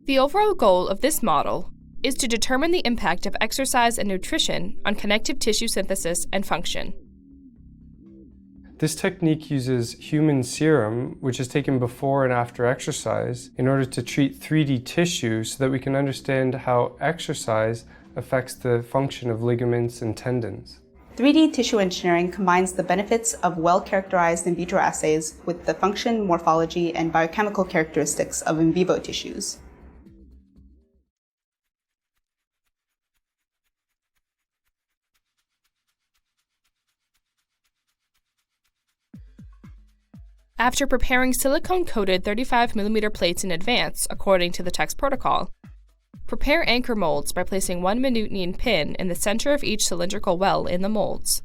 The overall goal of this model is to determine the impact of exercise and nutrition on connective tissue synthesis and function. This technique uses human serum, which is taken before and after exercise, in order to treat 3D tissue so that we can understand how exercise affects the function of ligaments and tendons. 3D tissue engineering combines the benefits of well-characterized in vitro assays with the function, morphology, and biochemical characteristics of in vivo tissues. After preparing silicone-coated 35mm plates in advance, according to the text protocol, prepare anchor molds by placing 1 minute pin in the center of each cylindrical well in the molds.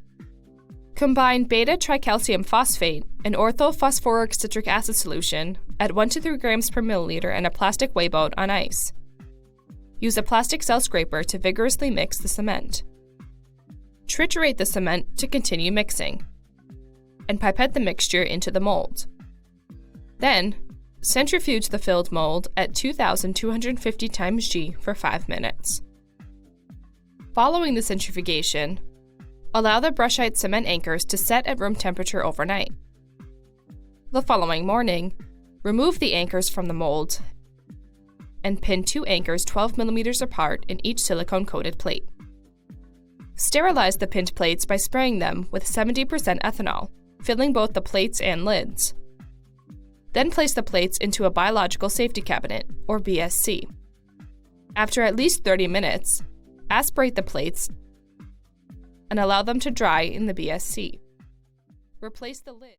Combine beta-tricalcium phosphate and orthophosphoric citric acid solution at 1 to 3 grams per milliliter in a plastic weigh boat on ice. Use a plastic cell scraper to vigorously mix the cement. Triturate the cement to continue mixing, and pipette the mixture into the mold. Then, centrifuge the filled mold at 2,250 times G for 5 minutes. Following the centrifugation, allow the brushite cement anchors to set at room temperature overnight. The following morning, remove the anchors from the mold and pin 2 anchors 12 millimeters apart in each silicone-coated plate. Sterilize the pinned plates by spraying them with 70% ethanol, filling both the plates and lids. Then place the plates into a biological safety cabinet, or BSC. After at least 30 minutes, aspirate the plates and allow them to dry in the BSC. Replace the lid.